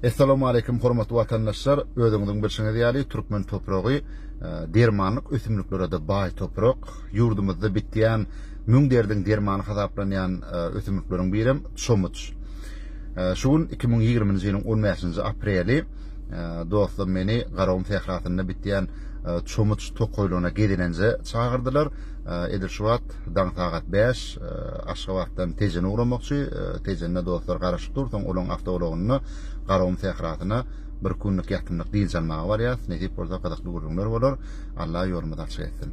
Assalamu alaikum hormatly watandaşlar. Özüňiziň bilşiňiz ýaly türkmen topragy, dermanlyk ösümliklere de baý toprak. Ýurdumyzda bitýän müňderdiň dermany hasaplanýan ösümlikleriň biri çomut. Şuň 2020-nji ýylyň 15-nji apreli dostlar meni Garawum Tehratynda bitýän çomut tokoýlugyna gedilenje çağırdylar. Edil şu wagt daň saat 5 aşga wagtdan tejene uğramakçy. Tejende dostlar garaşyp durdyň, olaň awtogolagyny Garawum Tehratyna bir günlük ýatymlyk diýiljanmagy barýar. Nädip bolsa kadakly görüňler bolar. Allah ýolumuzy açyk etsin.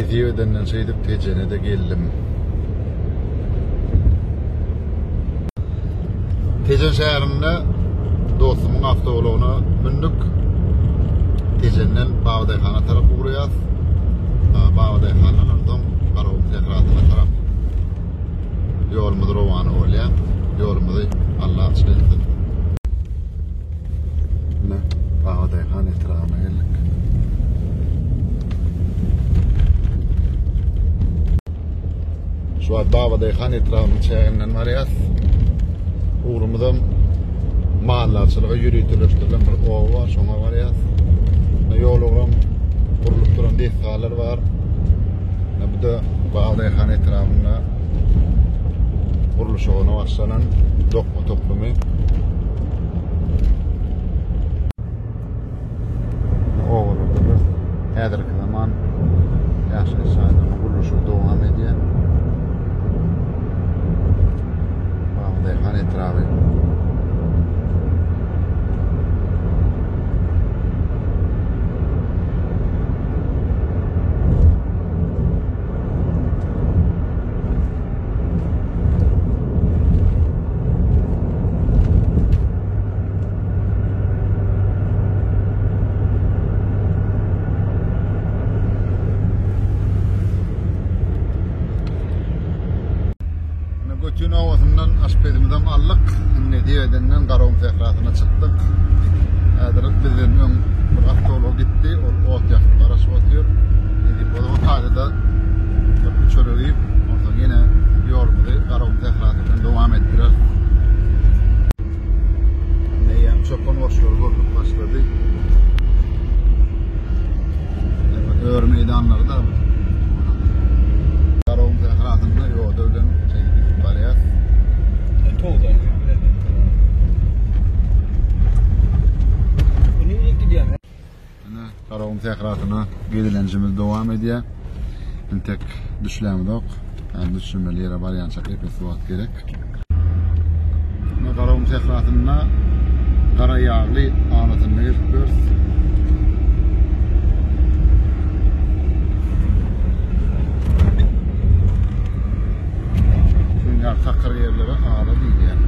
Nediýeden şeýdip tejene de geldim. Tejen şäherinde dostumyň awtogolagyna bindik. Tejenden Bagdaýhana tarap ugrýas. Bagdaýhanyň Garawum Tehratyna tarap ýolumyz rowan bolýar. Ýolumuzy Allah açyk etsin. Bagdaýhana etragyna geldik. Şu an Bagdaýhana etrafını çägenden barýas. Ugrumyzdan mahallarçylyga ýürütülýän bir owa şoňa barýas. Ýolugam gurulyp duran desgalar bar. Bu da Bagdaýhana etrafynda guruluşyna başlanan dokma toplumy. Owalada häzirki zaman ýaşy şaýda guruluşy dowam edýär. Bagdaýhana etrafy Götün ovasından aşpedimizden allık. Nediýedenden Garawum Tehratyna çykdyk. Häzir bizden öň bir awtolog gitdi. Ol ot ýaşyp garaşyp otýar. Edip o taýda bir çöreýip, ondan ýene ýolumuzy Garawum Tehratyna dowam etdirer. Näýem çokon boşluk görüp başlady. Ör meydanlarda Garawum Tehratyna ýolda bilen barýar. Togda Garawum Tehratyna gedilenjimiz dowam edýär. Tek düşlämdik. Düşmeli ýere barýança epes wagt gerek. Garawum Tehratyna gara ýagly anatyny ýerler. Şunlar takır yerlere ağla diýýär.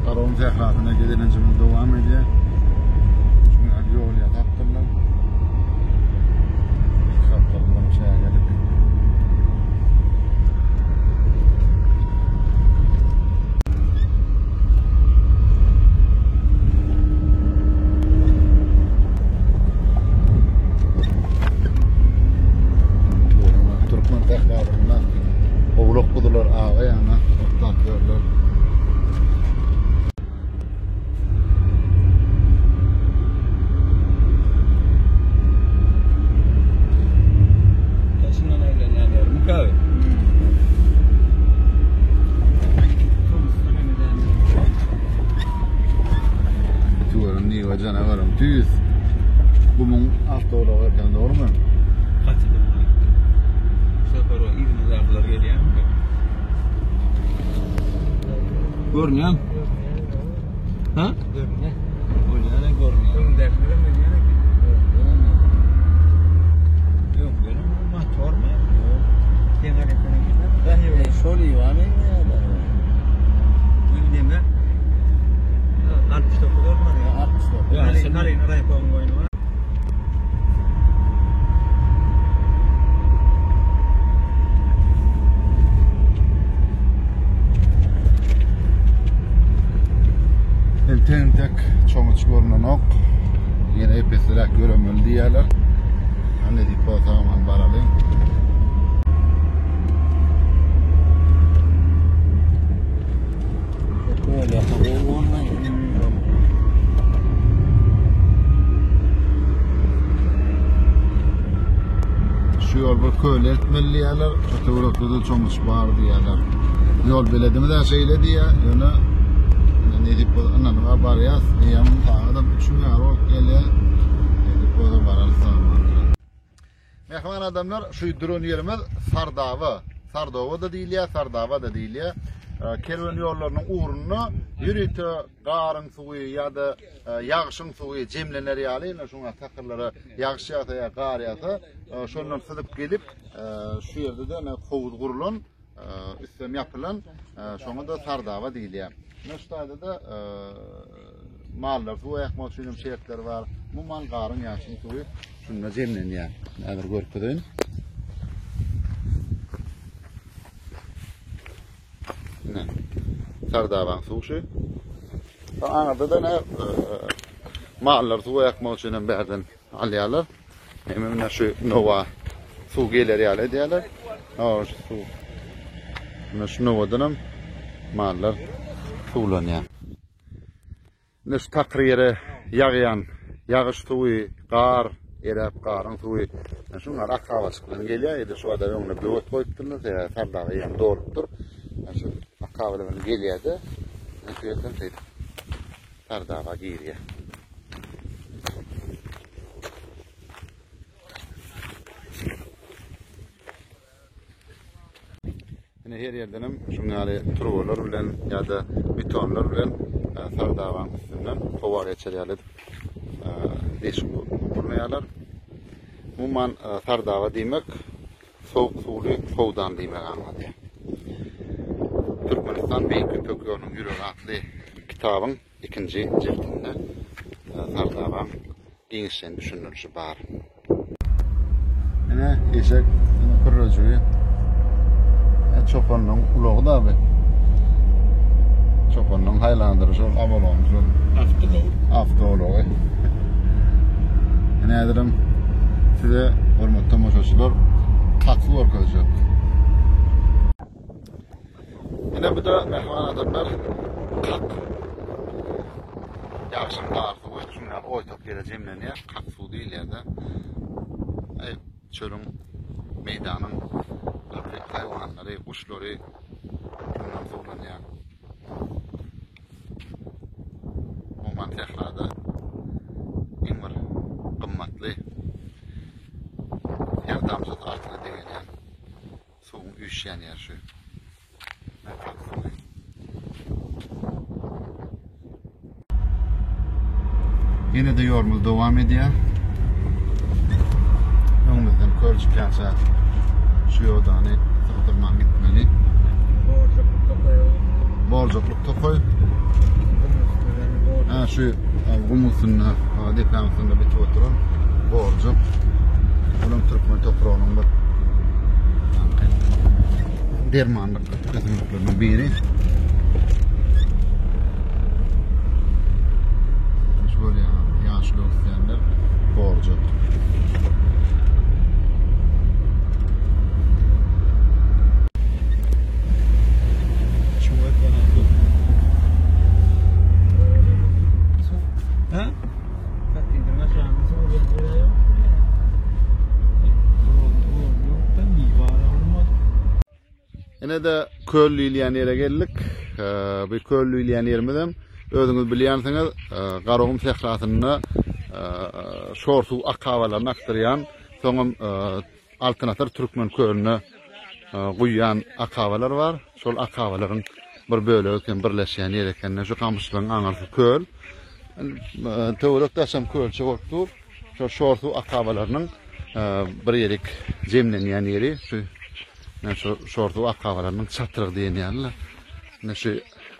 Garawum Tehratyna gedilenjimiz dowam edýär. Şuna ýol ýatapdylar. Kaplardan çägelip. 600. Bunun avtoloğu erken doğru mu? Kaçıdı bu? Sefer o İbn Zarflar geliyor. Görünüyor. Ha? Görünüyor. Öyle görünüyor. Onun dersinde mi diyor ki? Yok, benim motor mu? Yok. Kenar ekonomide. Ben yok. Şöyle var mı ya? Bildiğimde 69 olmadı ya. 69. Yani Karin araya koyun oyunu var. Tek çoğumuç görünen ok. Yine epesirak göremöl diýerler. Hani diýip bolsaň baralyň. Böyle hava olmayı. Şu yol bir köyle etmeli diýerler. Öte da çoğumuç bar diýerler. Yol beledimi de şeyle diýe. Ýöne ne diýip bolsaň var barýas. Ýam adam 3 ýar ol gelýär. Diýip bolsa baralsam. Mehman adamlar şu drone yerimiz Sardava da diýilýär, Sardava da diýilýär. Kerwen ýollarynyň uğruna ýürüte garyn suwy ýa-da ýagşyň suwy jemlener ýaly, şoňa takyrlary ýagşy ýa-da gar ýa-da şondan sydyp gelip şu ýerde de howuz gurulan, üstem ýapylan, şoňa da Sardava diýilýär. Näştaýda da mallar, suwy ýakmak üçin şeýekler bar. Bu man garyn ýagşyň suwy şunda jemlenýär. Näder görüp gideň. Sardavaň suwşy. Aňada da mallar suwy ýakmak üçin bärden alýarlar. Hemine şu nova suw geler ýaly diýerler. Şu suw. Şu nowadan mallar suwlanýar. Şu takyry ýagýan, ýagyş suwy, gar, erep garyn suwy. Şunlar akawaçyklaryň gelýär, edi şu adam öňüne böwet goýupdylar, Sardava ýa dolupdyr. Şu akawaçyklaryň gelýärdi. Näçeýden täýip Sardava girýär. Yine her yerdenim şunları truvalar bilen ýa-da betonlar bilen Sardavaň üstünden howar geçerýärler. Değişik bolmaýarlar. Umuman Sardava diýmek soğuk suwly howdan diýmek anlady. Türkmenistan Beýik Tökýanyň ýüregi atly kitabyň 2-nji jildinde Sardavaň giňişen düşünülýi bar. Ene eşek kırrajy. Çopanyň ulagy da be. Çopanyň haýlandyrjy amalanyjy. Avtology. Näderim size hormatly tamaşaçylar tatly barkajak. Ene bu da mehman adamlar kak. Ýagşyň gardy öýtünler oýtap gele jemlenýär. Kak suw diýilýär-de. Çölüň meýdanyň hayvanlary, kuşlary bundan suwlanýar. Bu mantyklada iň bir gymmatly ýardamçy artyny degen suwun üýşýän ýer şu. Yine de ýolumyz dowam edýär. Öňümizden körçüklänsä şu ýodany tyrman gitmeli. Borjoklyk tokoy. Şu gumusyny dekamsyny bitip oturan borjok. Onuň türkmen topragynyň bir dermanlyk kysymlarynyň biri. Şöyle ýaşly bolsaňlar borjok. Yine de köllüýän ýere geldik. Bu köllüýän ýerimizem özüňiz bilýänsiňiz, Garagum sehrasyna şortu akavalarını aktaryan, soňam alternatif Türkmen kölüne guýýan akavalar var. Şol akavalaryň bir bölegi birleşýän ýer ekenine şu Gamyşlyň aňarsy köl. Töwerek daşam kölçe bolupdyr. Şu şortu akavalarynyň bir ýerik jemlenýän ýeri şu şortu akavalarynyň çatyrygy diýenler. Şu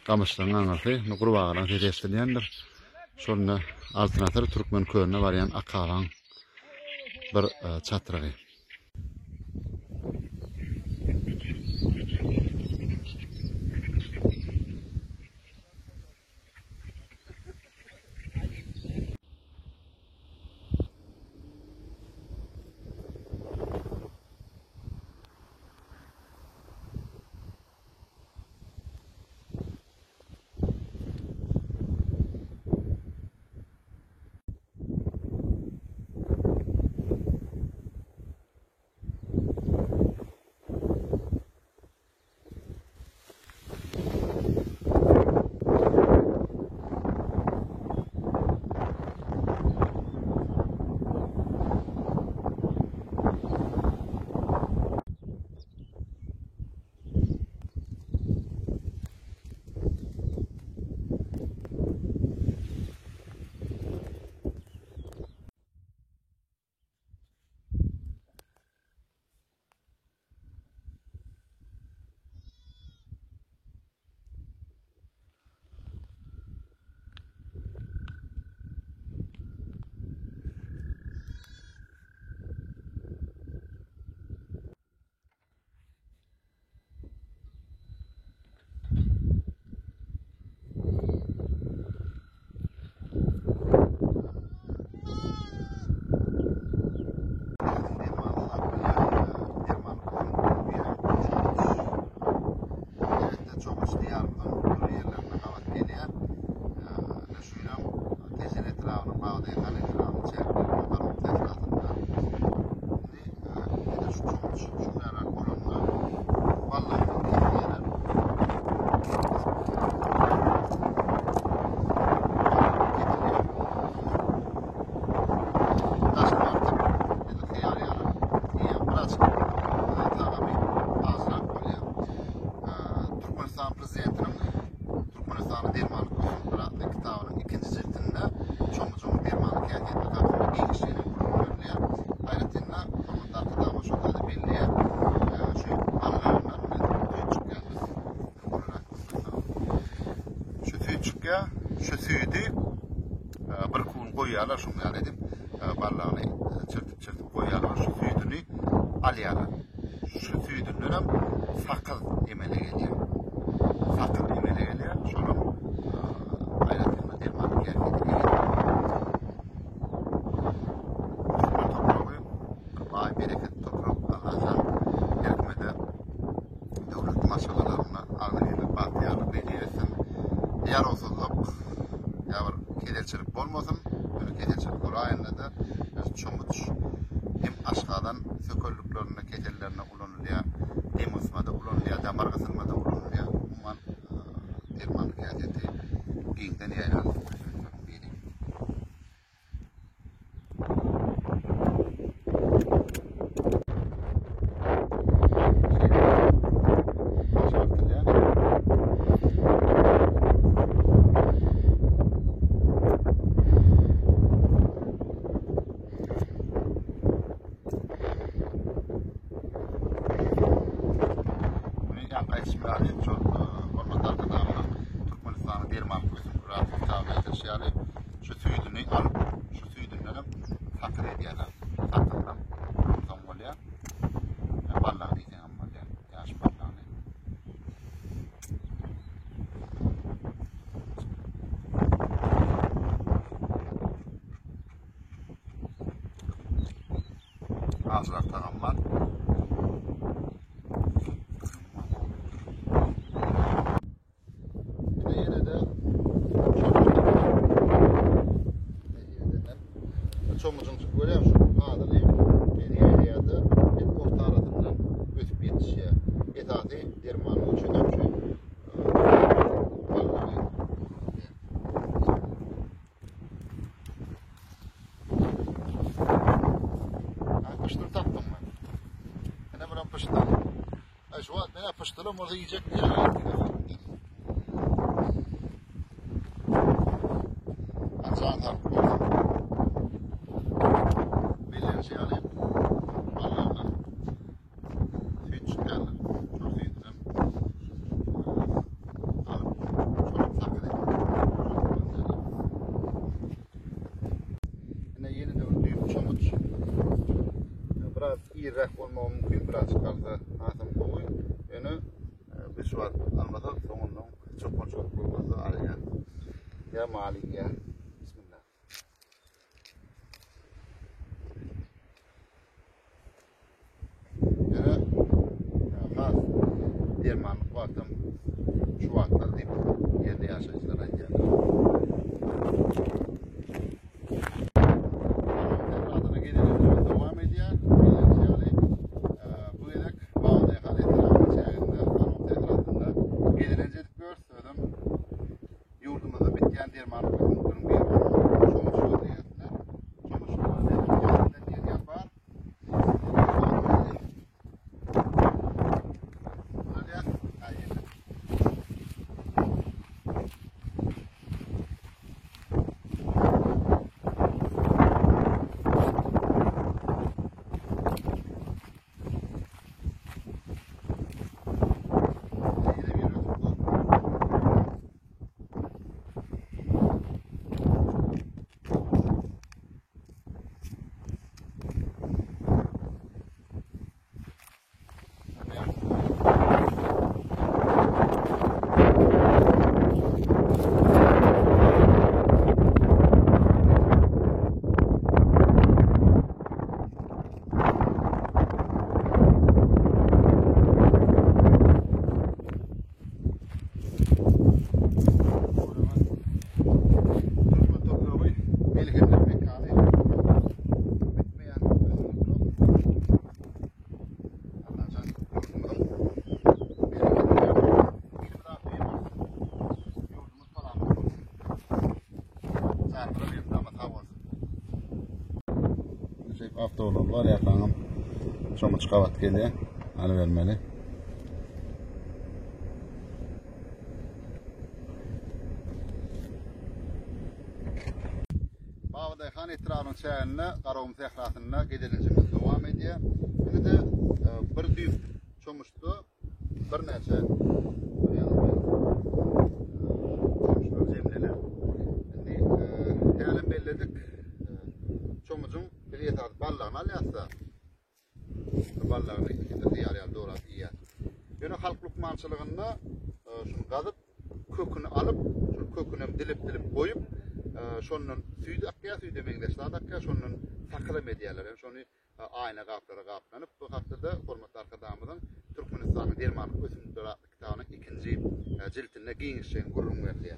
Gamyşlyň aňarsy Nugurbagadan terestlenýändir. Şonu alternatif Türkmen kölüne barýan akawaň bir çatyrygy. Şu süýdi bir kun goýýarlar, şunu ýa edip barlagyny çyrtyp goýýarlar, şu süýdüni alýarlar. Şu süýdünden hem sakyl emele gelýär. Sakyl emele gelýär, şonu aýratma derman gelýär. Ay bereket toprak Allah'tan yermede devlet maşalalarına ağırlığı batıyarlı belirlesin. Eğer olsuzluk yavur kedelçilik bolmasın, böyle kedelçilik orayında da çomuç hem aşağıdan söküllüklerine, kedellerine ulanılıyor, hem usmada ulanılıyor, damar kısılmada ulanılıyor. Uman derman kıyafeti giyinden yayarlı. Şu süýdüni alıp, şu süýdünden fakir edýärler. Fakirdan uzun bolýar. Ballar diýsen amma ýaş ballar. Azrak tagamlar. Çomucun görüyor musun? Ağdırlayım. Yerde bir orta aradığından ötüp yetişiyor. Etati dermanı uçuyor. pıştır tattım ben. Yine buram pıştır. Şu an bana pıştırım orada yiyecek diye. Açan tattım. Bilen şey alayım. Vallahi. Hiç geldi. Çok iyiydim. Alıp çorap takılayım. Yine yeni de büyük çomuç. Biraz iyirak olmam mümkün, biraz çıkarsa atım koy. Yani bir şu an almadan sonundan çok koymadı araya. Ya mali ya. Bismillah. Yani khas derman vaktım şu vaktlar deyip yerde yaşayışlara geldi. Adına gidelim devam ediyor. Bu yedek bağlı yakalayıcıların çayında kanun tekrarında gelincecik görsürdüm. Yurdumuzda bitken dermanı koyduğum bir sonuç diyetler. Sonuç kendine yapar. Avtolar yakanım. Çomuç kavat geliyor. Alıvermeli. Bağdayxan etrafının çayını, qaravum tehratını gidelincimiz devam ediyor. Şimdi de bir düğüm çomuçtu. Bir neçe çomuçlar cemleli. Şimdi halen belledik. Çomucun bir yeter ballağını alyatsa ballağını ikide yarıya doğru iyi. Yani halklık mançılığında şunu qadıp kökünü alıp şu kökünü dilip koyup şonun suyu akya suyu demekleşti akya şonun saklı medyalar yani şonu ayna kaplara kaplanıp bu haftada hormatlı arkadaşımızın Türkmenistan'ın dermanı ösümlükleri kitabının ikinci ciltine giyinişen gururun verdi.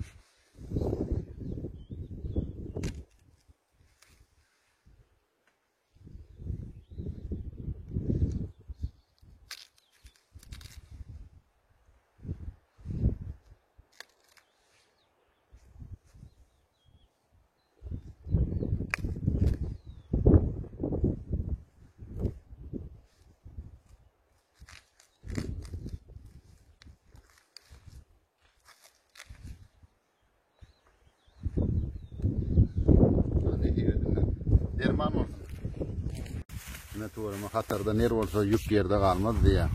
Derman olsun. Ne tuğrama Katar'da ner olsa yük yerde kalmaz diye.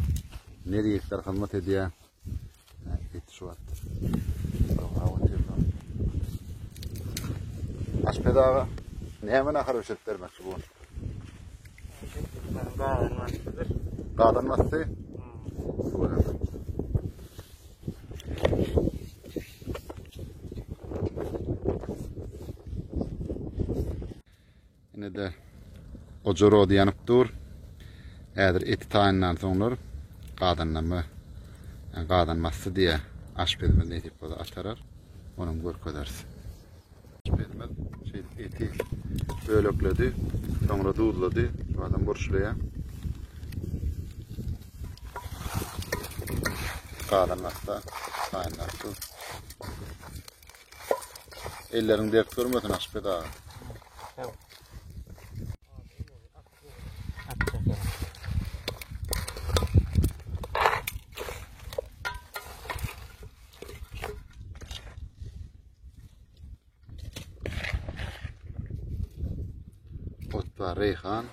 Nereye ekler kalmat ediyor. Et şu at. Aşpedağı ne hemen akar öşetlermek şu bu. Qadanmazdı. Yine de ocoro yanıp dur. Eğer eti tayından sonra qadanlama yani qadanmazdı diye aşpedmez ne tip burada atarar. Onun görk edersin. Aşpedmez eti bölökledi. Sonra dudladı. Şu adam borçluya. Qadanmazda tayınlattı. Ellerin dert görmedin aşpeda. var reyhan.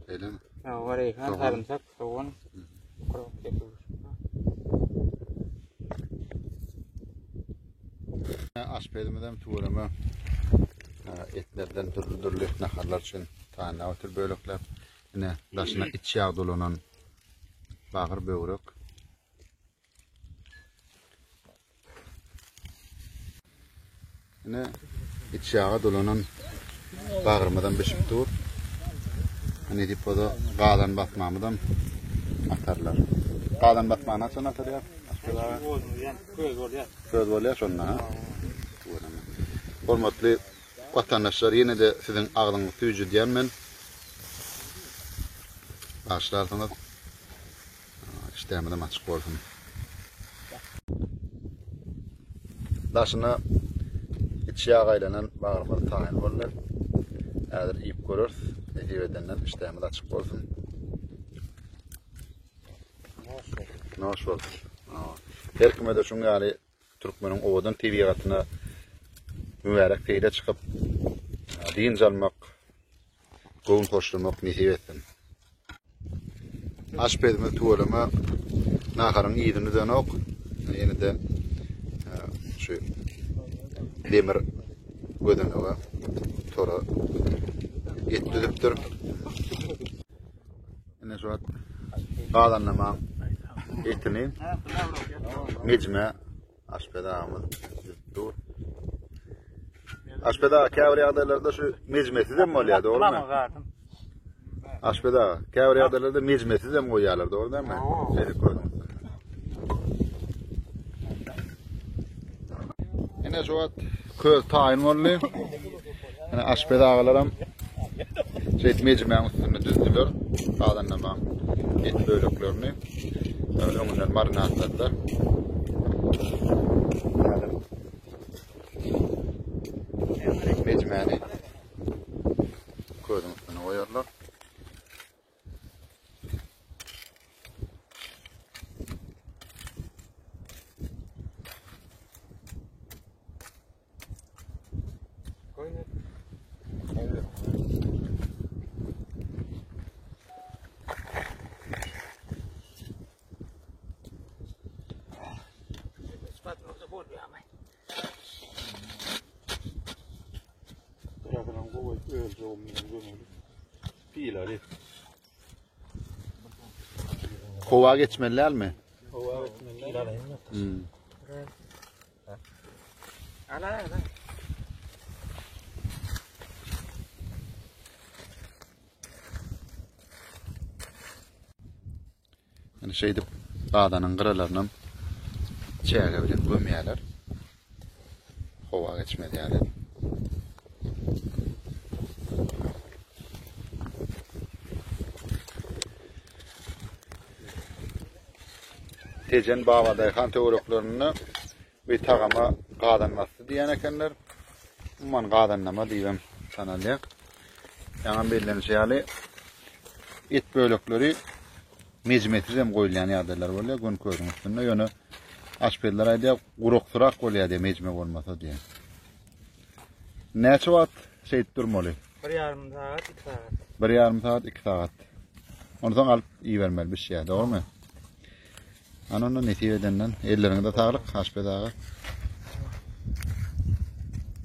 Öyle mi? Ha, var reyhan, sarımsak, soğan, kurok yapılır. Aşpedimden tuğrama etlerden türlü naharlar için tane otur bölükler. Yine daşına iç yağ dolanan bağır böğrük. Yine iç yağa dolanan bağırmadan beşip dur. Hani dipoda qağdan batmamıdan atarlar. Qağdan batmağına sonra atarlar. Köz oluyor sonra. Hormatly vatandaşlar, yine de sizin ağlınız tüyücü diyen men başlarsınız. İşlemeden açık olsun. Daşına iç yağaylanan bağırmalı tayin olurlar. Eğer ip görür, ediveden işlemeden açık olsun. Noş olsun. Her kime de şun yani Türkmenin ovadan TV katına mübarek teyde çıkıp din çalmak, goğun hoşlamak nisip etsin. Aşpedimi tuğrama naharın iyidini dön ok. Yine de şu demir gödünüge tora yettidiptir. Yine şu an qağdanlama etini mecme aşpedağımız dur. Aşpeda kavri adalarda şu mecmesiz mi oluyor, doğru mu? Aşpeda kavri adalarda mecmesiz mi oluyorlar, doğru değil mi? Şeyde koydum. Yine şu an köz tayin oluyor. Yani aşpeda ağalarım şey mecmenin üstünde düzdüler. Qağdanlama et bölüklerini önünden marinatladılar. Mecmeni koydum üstüne koyarlar. Kova geçmeliler mi? Kova geçmeliler. Ala. Yani şeyde dağdanın kıralarının çeğe bilen gömüyorlar. Kova geçmeliler. Tejen bağada kan teoriklerini bir tağama qağdanması diyen ekenler. Umman qağdanlama diyem sanalyak. Yanan belirlen şeyali et bölükleri mecmetiz hem koyulayan yadırlar oluyor. Gün koydum üstünde. Yönü aşpedler ayda kurukturak oluyor diye mecmek olmasa diye. Neçe vaat şey durmalı? 1,5 saat, 2 saat. 1,5 saat, 2 saat. Onu sonra alıp iyi vermeli bir şey, doğru mu? Anonun netiveden ellerine de tağlık aşpedağı.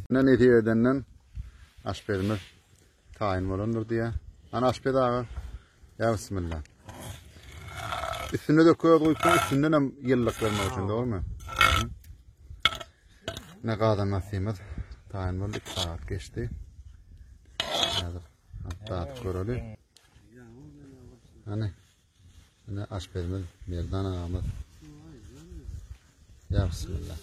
Ne netiveden aşpedimiz tayin olunur diye. Ana aşpedağı. Ya bismillah. Üstünde de köy koyup üstünden hem yıllık vermek için, doğru mu? Ne kadar nasibimiz tayin oldu, 2 saat geçti. Hatta görülü. Hani ne aşpedimiz birden ağamız. Ya bismillah.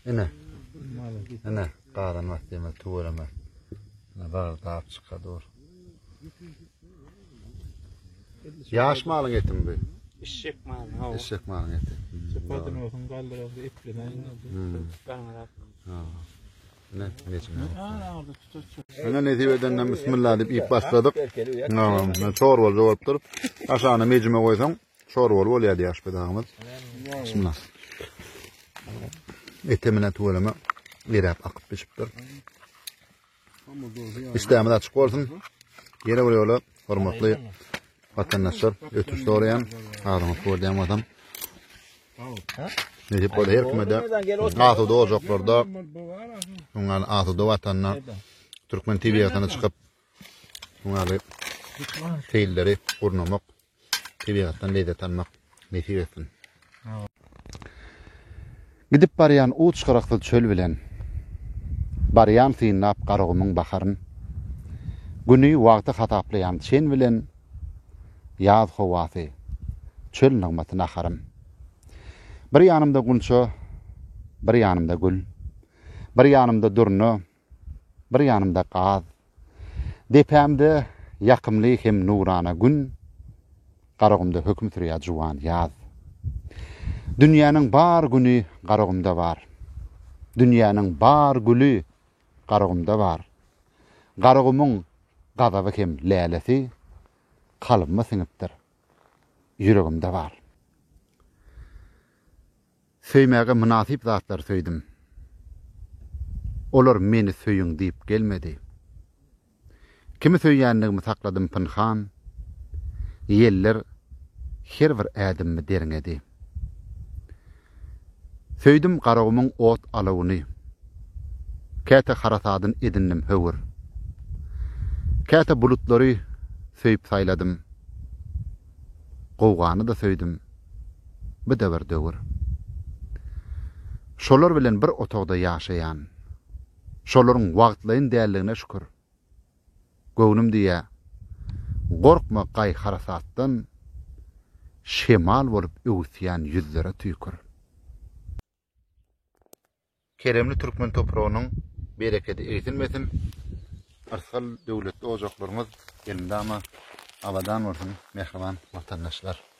Yine qağdan nasibimiz tuğrama. Ne bağır dağıp çıka doğru. Yaş malın etim bu? İşek malı. Eşek malın eti. Çıpadın olsun kaldırıldı ipliden inildi. Kanarap. Ne necmi? Ana netiveden bismillah deyip ip başladık. Çorval cevap durup aşağına mecme koysam çorval oluyor diye aşpedağımız. Bismillah. Etemine tuğlama verip akıp pişiptir. İstemiz açık olsun. Yere buraya hormatly vatandaşlar, ötüş doğrayan adamı gördüğüm adam. Ne dip böyle her kümede atı doğacaklarda onların atı doğatanlar Türkmen TV atına çıkıp onları teyilleri kurnamak TV attan leyde tanmak nefi etsin. Gidip barayan uç qıraqlı çöl bilen barayan finnap qarağımın bakarın günü wagty hataplayan çen bilen yaz howasy çöl nagmatyna harym. Bir yanımda gunça, bir yanımda gül, bir yanımda durnu, bir yanımda qaz. Depemde yakımly hem nurana gün, qarağımda hökm sürýär juwan yaz. Dünýäniň bar güni qarağımda var. Dünýäniň bar gülü qarağımda var. Qarağımyň gazaby hem lälesi kalbyma siňipdir. Yüregimde var. Söýmäge münasip zatlar söýdim. Olar meni söýüň diýip gelmedi. Kimi söýýändigimi sakladym pynhan. Ýeller her bir ädimmi derňedi. Söýdim qarağımyň ot alawyny. Käte harasadyn edindim höwür. Käte bulutlary söýüp saýladym. Gowgany da söýdim. Bir döwür döwür. Şolar bilen bir otogda ýaşaýan. Şolaryň wagtlaryň däldigine şükür. Göwnüm diýä. Gorkma gaý harasatdan şemal bolup öwsýän ýüzlere tüýkür. Keremli Türkmen toprağının bereketi eýtilmesin. Arsal döwletli ojaklaryňyz elinde ama abadan bolsun, mehriban vatandaşlar.